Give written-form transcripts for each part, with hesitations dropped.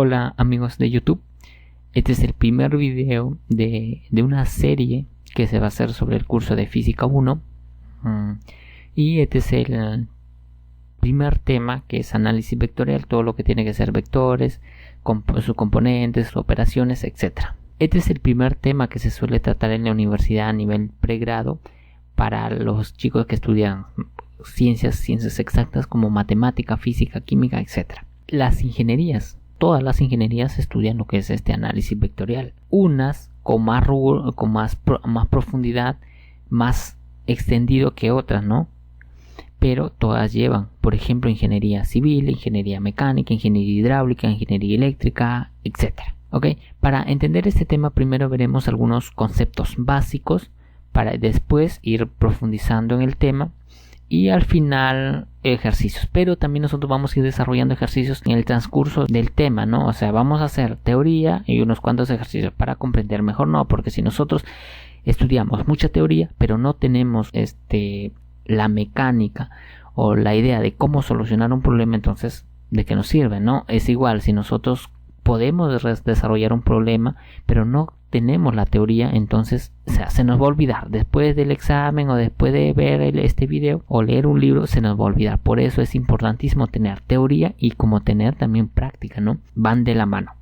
Hola amigos de YouTube, este es el primer video de una serie que se va a hacer sobre el curso de Física 1 y este es el primer tema, que es análisis vectorial, todo lo que tiene que ser vectores, sus componentes, sus operaciones, etc. Este es el primer tema que se suele tratar en la universidad a nivel pregrado para los chicos que estudian ciencias exactas como matemática, física, química, etc. Las ingenierías, todas las ingenierías estudian lo que es este análisis vectorial, unas con más rubro, con más profundidad, más extendido que otras, ¿no? Pero todas llevan, por ejemplo, ingeniería civil, ingeniería mecánica, ingeniería hidráulica, ingeniería eléctrica, etc. ¿Ok? Para entender este tema primero veremos algunos conceptos básicos para después ir profundizando en el tema y al final ejercicios, pero también nosotros vamos a ir desarrollando ejercicios en el transcurso del tema, ¿no? O sea, vamos a hacer teoría y unos cuantos ejercicios para comprender mejor, ¿no? Porque si nosotros estudiamos mucha teoría pero no tenemos la mecánica o la idea de cómo solucionar un problema, entonces ¿de qué nos sirve, no? Es igual, si nosotros podemos desarrollar un problema pero no tenemos la teoría, entonces se nos va a olvidar después del examen o después de ver este video o leer un libro, se nos va a olvidar. Por eso es importantísimo tener teoría y como tener también práctica, ¿no? Van de la mano.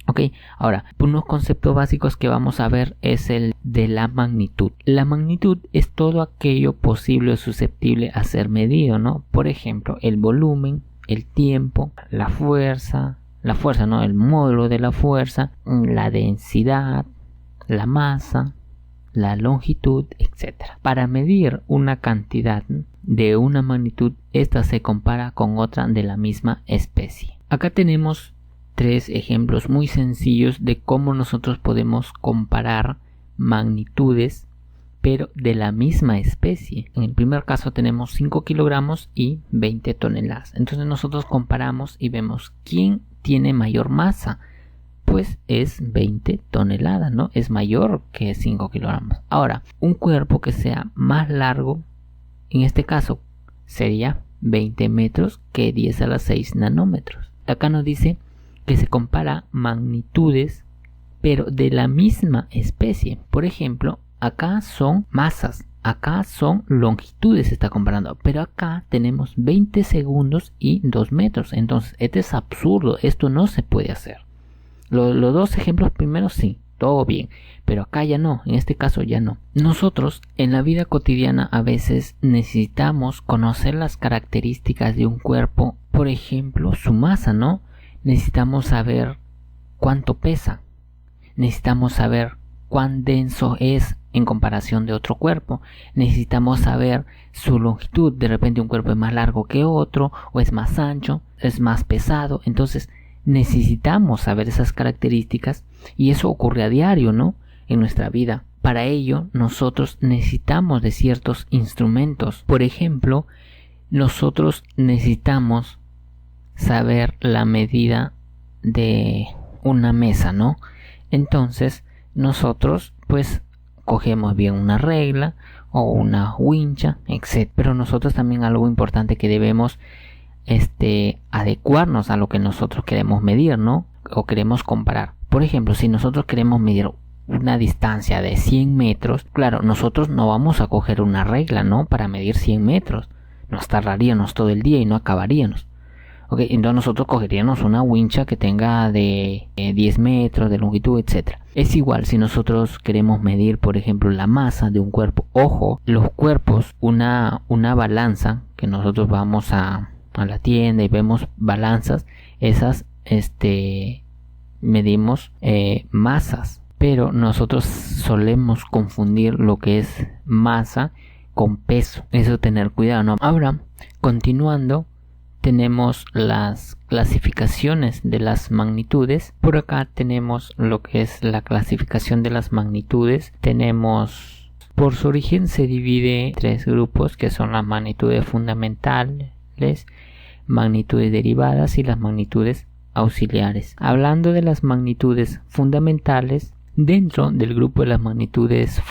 Ok, ahora, unos conceptos básicos que vamos a ver es el de la magnitud. La magnitud es todo aquello posible o susceptible a ser medido, ¿no? Por ejemplo, el volumen, el tiempo, la fuerza, ¿no? El módulo de la fuerza, la densidad, la masa, la longitud, etc. Para medir una cantidad de una magnitud, esta se compara con otra de la misma especie. Acá tenemos tres ejemplos muy sencillos de cómo nosotros podemos comparar magnitudes pero de la misma especie. En el primer caso tenemos 5 kilogramos y 20 toneladas. Entonces nosotros comparamos y vemos quién tiene mayor masa. Pues es 20 toneladas, ¿no? Es mayor que 5 kilogramos. Ahora, un cuerpo que sea más largo, en este caso sería 20 metros que 10 a la 6 nanómetros. Acá nos dice que se compara magnitudes pero de la misma especie. Por ejemplo, acá son masas, acá son longitudes, se está comparando, pero acá tenemos 20 segundos y 2 metros. Entonces, este es absurdo, esto no se puede hacer. Los dos ejemplos primeros sí, todo bien, pero acá ya no, en este caso ya no. Nosotros en la vida cotidiana a veces necesitamos conocer las características de un cuerpo, por ejemplo, su masa, ¿no? Necesitamos saber cuánto pesa, necesitamos saber cuán denso es en comparación de otro cuerpo, necesitamos saber su longitud. De repente un cuerpo es más largo que otro, o es más ancho, es más pesado. Entonces necesitamos saber esas características y eso ocurre a diario, ¿no? En nuestra vida. Para ello nosotros necesitamos de ciertos instrumentos. Por ejemplo, nosotros necesitamos saber la medida de una mesa, ¿no? Entonces nosotros pues cogemos bien una regla o una wincha, etc. Pero nosotros también algo importante que debemos adecuarnos a lo que nosotros queremos medir, ¿no? O queremos comparar. Por ejemplo, si nosotros queremos medir una distancia de 100 metros, claro, nosotros no vamos a coger una regla, ¿no? Para medir 100 metros. Nos tardaríamos todo el día y no acabaríamos. Ok, entonces nosotros cogeríamos una wincha que tenga de 10 metros de longitud, etc. Es igual si nosotros queremos medir, por ejemplo, la masa de un cuerpo. Ojo, los cuerpos, una balanza, que nosotros vamos a la tienda y vemos balanzas, esas medimos masas. Pero nosotros solemos confundir lo que es masa con peso. Eso tener cuidado, ¿no? Ahora, continuando, tenemos las clasificaciones de las magnitudes. Por acá tenemos lo que es la clasificación de las magnitudes. Tenemos, por su origen se divide en 3 grupos, que son las magnitudes fundamentales, magnitudes derivadas y las magnitudes auxiliares. Hablando de las magnitudes fundamentales, dentro del grupo de las magnitudes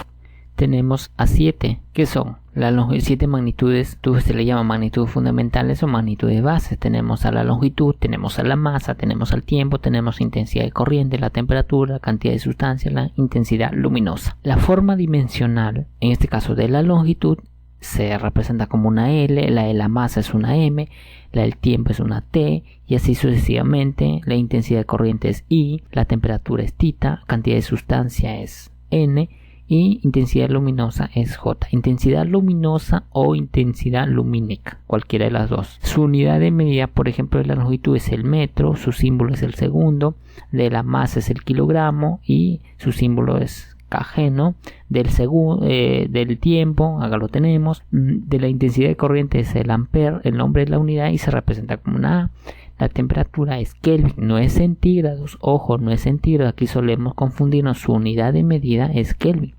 tenemos a 7, que son las 7 magnitudes, se le llama magnitudes fundamentales o magnitudes bases. Tenemos a la longitud, tenemos a la masa, tenemos al tiempo, tenemos intensidad de corriente, la temperatura, la cantidad de sustancia, la intensidad luminosa. La forma dimensional, en este caso de la longitud, se representa como una L, la de la masa es una M, la del tiempo es una T, y así sucesivamente. La intensidad de corriente es I, la temperatura es θ, cantidad de sustancia es N, y intensidad luminosa es J. Intensidad luminosa o intensidad lumínica, cualquiera de las dos. Su unidad de medida, por ejemplo, de la longitud es el metro, su símbolo es el segundo, de la masa es el kilogramo y su símbolo es kg, ¿no? Del tiempo, acá lo tenemos. De la intensidad de corriente es el ampere, el nombre de la unidad, y se representa como una A. La temperatura es Kelvin, no es centígrados, ojo, no es centígrados, aquí solemos confundirnos, su unidad de medida es Kelvin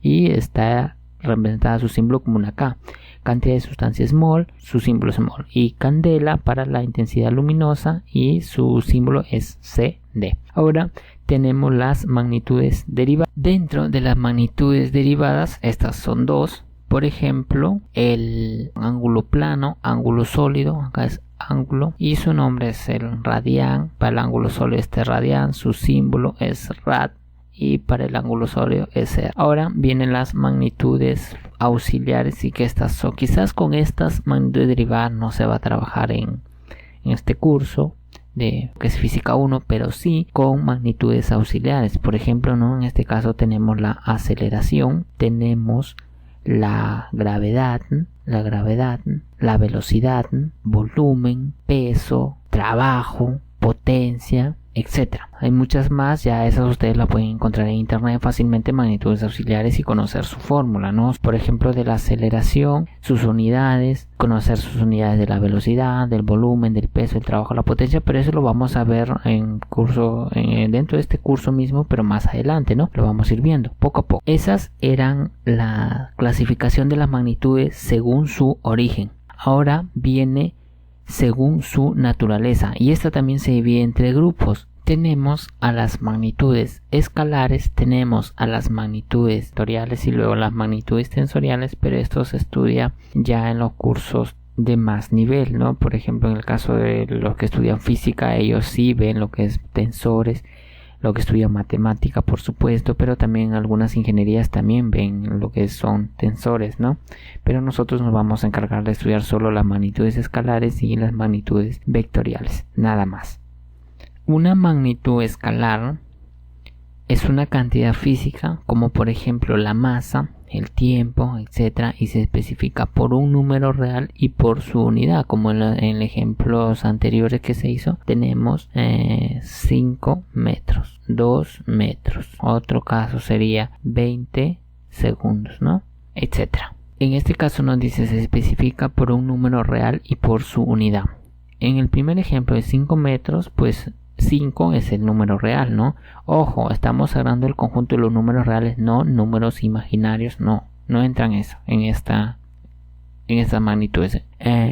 y está representada su símbolo como una K. Cantidad de sustancia es mol, su símbolo es mol, y candela para la intensidad luminosa y su símbolo es CD. Ahora tenemos las magnitudes derivadas. Dentro de las magnitudes derivadas, estas son dos. Por ejemplo, el ángulo plano, ángulo sólido, acá es ángulo y su nombre es el radián. Para el ángulo sólido este radián, su símbolo es rad, y para el ángulo sólido es R. Ahora vienen las magnitudes auxiliares, y que estas son, quizás con estas magnitudes derivadas no se va a trabajar en este curso de que es física 1, pero sí con magnitudes auxiliares. Por ejemplo, ¿no? En este caso tenemos la aceleración, tenemos la gravedad, la velocidad, volumen, peso, trabajo, potencia, etcétera. Hay muchas más, ya esas ustedes las pueden encontrar en internet fácilmente, magnitudes auxiliares, y conocer su fórmula, ¿no? Por ejemplo, de la aceleración, sus unidades, conocer sus unidades de la velocidad, del volumen, del peso, del trabajo, la potencia, pero eso lo vamos a ver en curso, dentro de este curso mismo, pero más adelante, ¿no? Lo vamos a ir viendo poco a poco. Esas eran la clasificación de las magnitudes según su origen. Ahora viene según su naturaleza, y esta también se divide entre grupos. Tenemos a las magnitudes escalares, tenemos a las magnitudes vectoriales y luego las magnitudes tensoriales, pero esto se estudia ya en los cursos de más nivel, ¿no? Por ejemplo, en el caso de los que estudian física, ellos sí ven lo que es tensores, lo que estudian matemática, por supuesto, pero también algunas ingenierías también ven lo que son tensores, ¿no? Pero nosotros nos vamos a encargar de estudiar solo las magnitudes escalares y las magnitudes vectoriales, nada más. Una magnitud escalar es una cantidad física, como por ejemplo la masa, el tiempo, etc., y se especifica por un número real y por su unidad, como en ejemplos anteriores que se hizo. Tenemos 5 metros, 2 metros, otro caso sería 20 segundos, ¿no? Etc. En este caso nos dice se especifica por un número real y por su unidad. En el primer ejemplo de 5 metros, pues 5 es el número real, ¿no? Ojo, estamos hablando del conjunto de los números reales, no números imaginarios, no entran eso, en esta magnitud.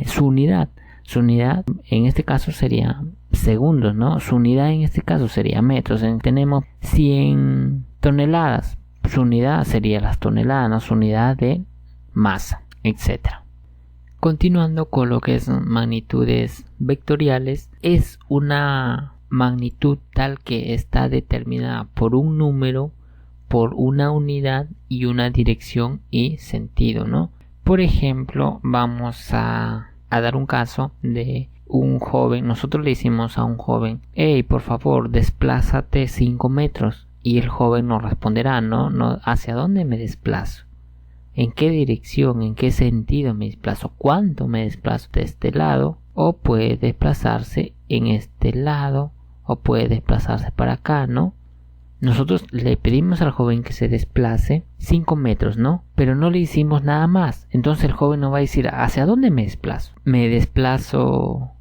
Su unidad en este caso sería segundos, ¿no? Su unidad en este caso sería metros. Tenemos 100 toneladas, su unidad sería las toneladas, ¿no? Su unidad de masa, etcétera. Continuando con lo que es magnitudes vectoriales, es una magnitud tal que está determinada por un número, por una unidad y una dirección y sentido, ¿no? Por ejemplo, vamos a dar un caso de un joven. Nosotros le decimos a un joven: hey, por favor, desplázate 5 metros, y el joven nos responderá, no, ¿hacia dónde me desplazo? ¿En qué dirección? ¿En qué sentido me desplazo? ¿Cuánto me desplazo de este lado? O puede desplazarse en este lado, o puede desplazarse para acá, ¿no? Nosotros le pedimos al joven que se desplace 5 metros, ¿no? Pero no le hicimos nada más. Entonces el joven nos va a decir: ¿hacia dónde me desplazo? Me desplazo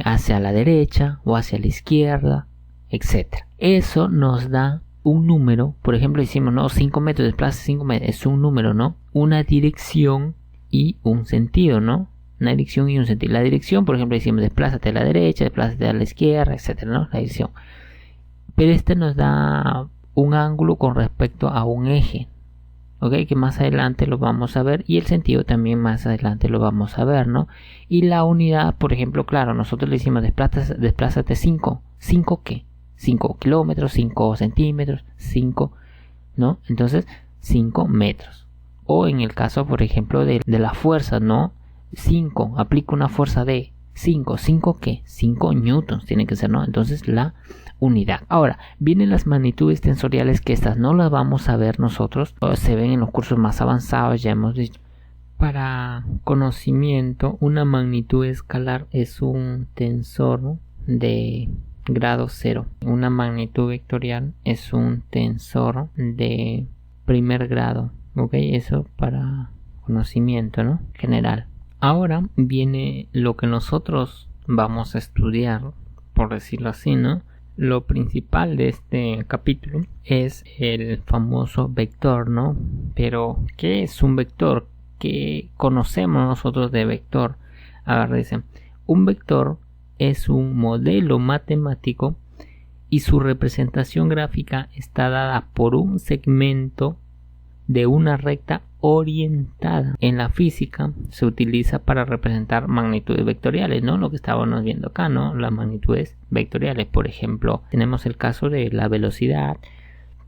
hacia la derecha o hacia la izquierda, etc. Eso nos da un número. Por ejemplo, decimos, no, 5 metros, desplaza 5 metros, es un número, ¿no? Una dirección y un sentido, ¿no? Una dirección y un sentido. La dirección, por ejemplo, decimos desplázate a la derecha, desplázate a la izquierda, etcétera, ¿no? La dirección. Pero este nos da un ángulo con respecto a un eje, ¿ok? Que más adelante lo vamos a ver, y el sentido también más adelante lo vamos a ver, ¿no? Y la unidad, por ejemplo, claro, nosotros le decimos desplázate 5. ¿5 qué? 5 kilómetros, 5 centímetros, 5, ¿no? Entonces 5 metros. O en el caso, por ejemplo, de la fuerza, ¿no? 5, aplica una fuerza de 5. ¿5 qué? 5 newtons tiene que ser, ¿no? Entonces la unidad. Ahora, vienen las magnitudes tensoriales, que estas no las vamos a ver nosotros, se ven en los cursos más avanzados, ya hemos dicho. Para conocimiento, una magnitud escalar es un tensor de grado 0. Una magnitud vectorial es un tensor de primer grado. Ok, eso para conocimiento, ¿no? General. Ahora viene lo que nosotros vamos a estudiar, por decirlo así, ¿no? Lo principal de este capítulo es el famoso vector, ¿no? Pero, ¿qué es un vector? ¿Qué conocemos nosotros de vector? A ver, dicen, un vector es un modelo matemático y su representación gráfica está dada por un segmento de una recta orientada. En la física se utiliza para representar magnitudes vectoriales, ¿no? Lo que estábamos viendo acá, ¿no? Las magnitudes vectoriales. Por ejemplo, tenemos el caso de la velocidad,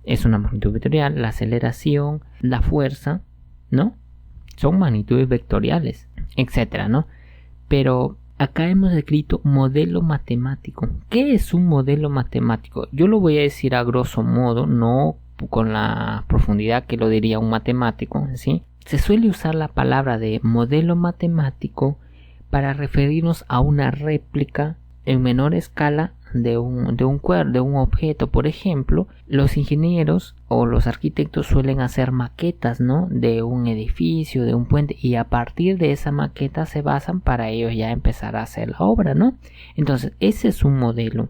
es una magnitud vectorial, la aceleración, la fuerza, ¿no? Son magnitudes vectoriales, etcétera, ¿no? Pero acá hemos escrito modelo matemático. ¿Qué es un modelo matemático? Yo lo voy a decir a grosso modo, no con la profundidad que lo diría un matemático, ¿sí? Se suele usar la palabra de modelo matemático para referirnos a una réplica en menor escala de un objeto. Por ejemplo, los ingenieros o los arquitectos suelen hacer maquetas, ¿no? De un edificio, de un puente, y a partir de esa maqueta se basan para ellos ya empezar a hacer la obra, ¿no? Entonces, ese es un modelo.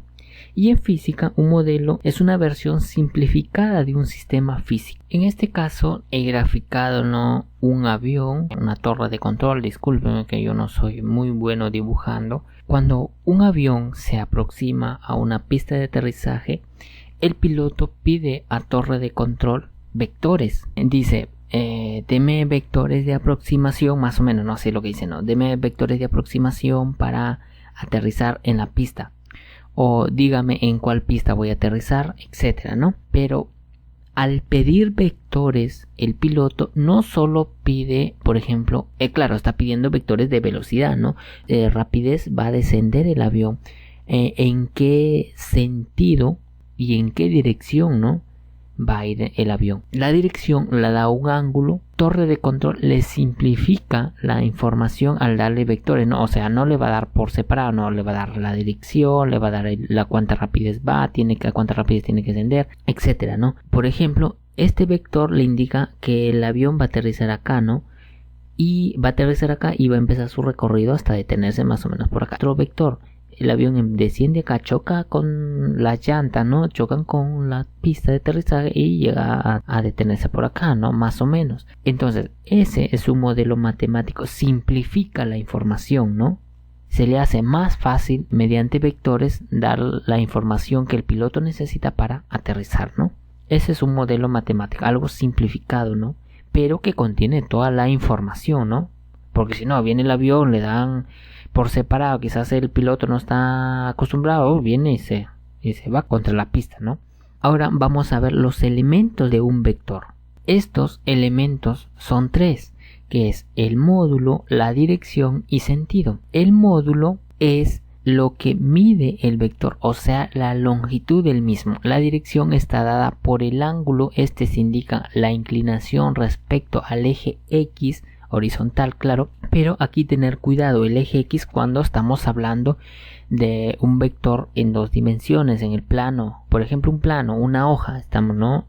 Y en física, un modelo es una versión simplificada de un sistema físico. En este caso, he graficado, ¿no?, un avión, una torre de control. Discúlpenme que yo no soy muy bueno dibujando. Cuando un avión se aproxima a una pista de aterrizaje, el piloto pide a torre de control vectores. Dice, deme vectores de aproximación, más o menos, no sé lo que dice, no, deme vectores de aproximación para aterrizar en la pista. O dígame en cuál pista voy a aterrizar, etcétera, ¿no? Pero al pedir vectores, el piloto no solo pide, por ejemplo, claro, está pidiendo vectores de velocidad, ¿no? Rapidez, va a descender el avión, en qué sentido y en qué dirección, ¿no?, va a ir el avión. La dirección la da un ángulo. Torre de control le simplifica la información al darle vectores, ¿no? O sea, no le va a dar por separado, no le va a dar la dirección, le va a dar la cuánta rapidez va, a cuánta rapidez tiene que ascender, etcétera, ¿no? Por ejemplo, este vector le indica que el avión va a aterrizar acá, ¿no? Y va a aterrizar acá y va a empezar su recorrido hasta detenerse más o menos por acá. Otro vector, el avión desciende acá, choca con las llantas, ¿no? Chocan con la pista de aterrizaje y llega a detenerse por acá, ¿no? Más o menos. Entonces, ese es un modelo matemático. Simplifica la información, ¿no? Se le hace más fácil mediante vectores dar la información que el piloto necesita para aterrizar, ¿no? Ese es un modelo matemático, algo simplificado, ¿no? Pero que contiene toda la información, ¿no? Porque si no, viene el avión, le dan por separado, quizás el piloto no está acostumbrado, viene y se va contra la pista, ¿no? Ahora vamos a ver los elementos de un vector. Estos elementos son tres, que es el módulo, la dirección y sentido. El módulo es lo que mide el vector, o sea, la longitud del mismo. La dirección está dada por el ángulo, este se indica la inclinación respecto al eje X, horizontal, claro, pero aquí tener cuidado, el eje X cuando estamos hablando de un vector en dos dimensiones, en el plano, por ejemplo un plano, una hoja, estamos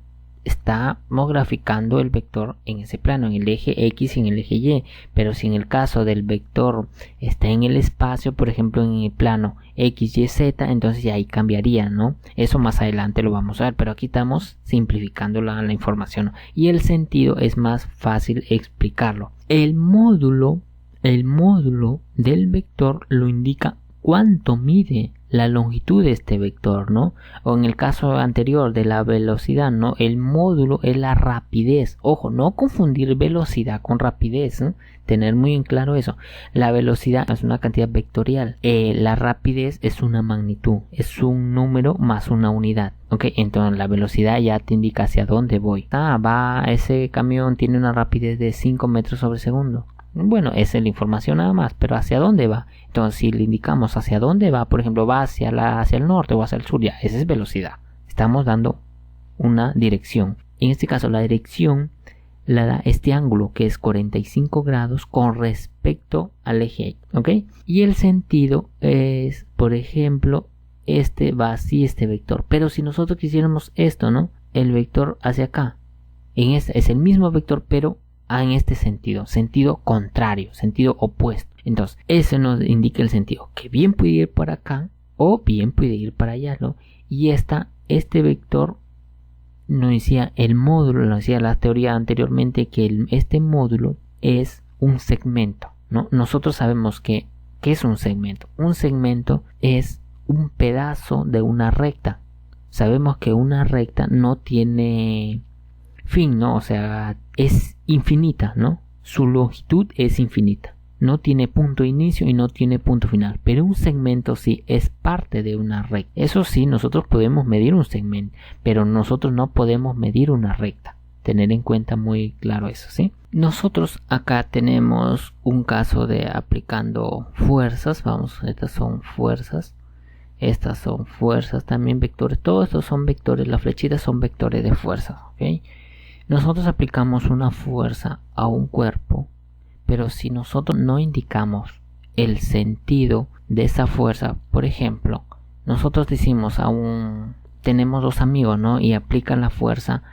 graficando el vector en ese plano, en el eje X y en el eje Y, pero si en el caso del vector está en el espacio, por ejemplo en el plano X, Y, Z, entonces ya ahí cambiaría, ¿no? Eso más adelante lo vamos a ver, pero aquí estamos simplificando la información, y el sentido es más fácil explicarlo. El módulo del vector lo indica cuánto mide la longitud de este vector, ¿no? O en el caso anterior de la velocidad, ¿no? El módulo es la rapidez. Ojo, no confundir velocidad con rapidez, ¿no? Tener muy en claro eso. La velocidad es una cantidad vectorial. La rapidez es una magnitud. Es un número más una unidad. ¿Ok? Entonces la velocidad ya te indica hacia dónde voy. Ese camión tiene una rapidez de 5 metros sobre segundo. Bueno, esa es la información nada más, pero ¿hacia dónde va? Entonces, si le indicamos hacia dónde va, por ejemplo, va hacia el norte o hacia el sur, ya, esa es velocidad. Estamos dando una dirección. En este caso, la dirección la da este ángulo, que es 45 grados con respecto al eje, ¿ok? Y el sentido es, por ejemplo, este va así, este vector. Pero si nosotros quisiéramos esto, ¿no? El vector hacia acá. Es el mismo vector, pero en este sentido contrario, sentido opuesto. Entonces, eso nos indica el sentido, que bien puede ir para acá o bien puede ir para allá, ¿no? Y este vector nos decía el módulo, nos decía la teoría anteriormente que este módulo es un segmento, ¿no? Nosotros sabemos ¿qué es un segmento? Un segmento es un pedazo de una recta. Sabemos que una recta no tiene fin, ¿no? O sea, es infinita, ¿no? Su longitud es infinita. No tiene punto de inicio y no tiene punto final. Pero un segmento sí es parte de una recta. Eso sí, nosotros podemos medir un segmento, pero nosotros no podemos medir una recta. Tener en cuenta muy claro eso, ¿sí? Nosotros acá tenemos un caso de aplicando fuerzas. Vamos, estas son fuerzas. Estas son fuerzas, también vectores. Todos estos son vectores. Las flechitas son vectores de fuerza, ¿ok? Nosotros aplicamos una fuerza a un cuerpo, pero si nosotros no indicamos el sentido de esa fuerza, por ejemplo, nosotros decimos tenemos dos amigos, ¿no? Y aplican la fuerza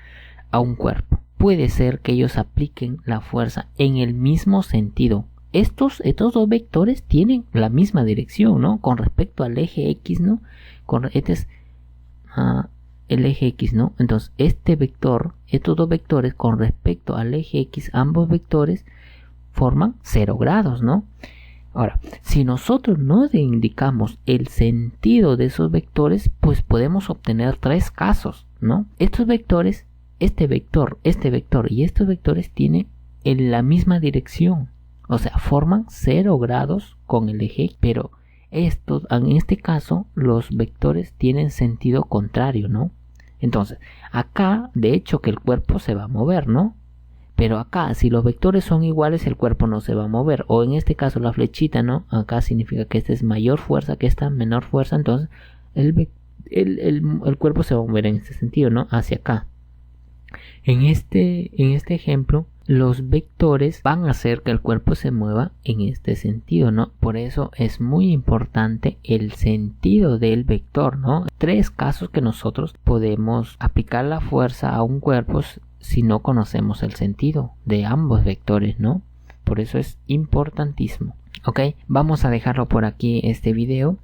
a un cuerpo. Puede ser que ellos apliquen la fuerza en el mismo sentido. Estos dos vectores tienen la misma dirección, ¿no? Con respecto al eje X, ¿no? Este es el eje X, ¿no? Entonces, estos dos vectores con respecto al eje X, ambos vectores forman 0 grados, ¿no? Ahora, si nosotros no indicamos el sentido de esos vectores, pues podemos obtener 3 casos, ¿no? Estos vectores, este vector y estos vectores tienen la misma dirección. O sea, forman 0 grados con el eje, pero en este caso, los vectores tienen sentido contrario, ¿no? Entonces, acá, de hecho, que el cuerpo se va a mover, ¿no? Pero acá, si los vectores son iguales, el cuerpo no se va a mover. O en este caso, la flechita, ¿no? Acá significa que esta es mayor fuerza, que esta menor fuerza. Entonces, el cuerpo se va a mover en este sentido, ¿no? Hacia acá. En este ejemplo, los vectores van a hacer que el cuerpo se mueva en este sentido, ¿no? Por eso es muy importante el sentido del vector, ¿no? 3 casos que nosotros podemos aplicar la fuerza a un cuerpo si no conocemos el sentido de ambos vectores, ¿no? Por eso es importantísimo. Ok, vamos a dejarlo por aquí este video.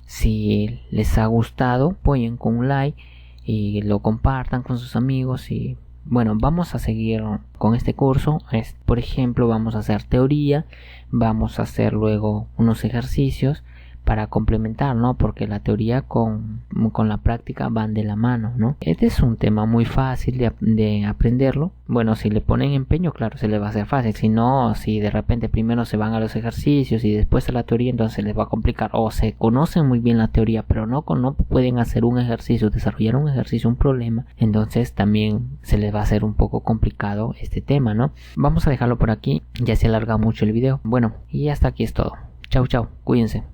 Si les ha gustado, apoyen con un like y lo compartan con sus amigos. Y bueno, vamos a seguir con este curso. Por ejemplo, vamos a hacer teoría, vamos a hacer luego unos ejercicios para complementar, ¿no? Porque la teoría con la práctica van de la mano, ¿no? Este es un tema muy fácil de aprenderlo. Bueno, si le ponen empeño, claro, se les va a hacer fácil. Si no, si de repente primero se van a los ejercicios y después a la teoría, entonces se les va a complicar. O se conocen muy bien la teoría, pero no pueden hacer un ejercicio, desarrollar un ejercicio, un problema. Entonces también se les va a hacer un poco complicado este tema, ¿no? Vamos a dejarlo por aquí. Ya se alarga mucho el video. Bueno, y hasta aquí es todo. Chau, chau. Cuídense.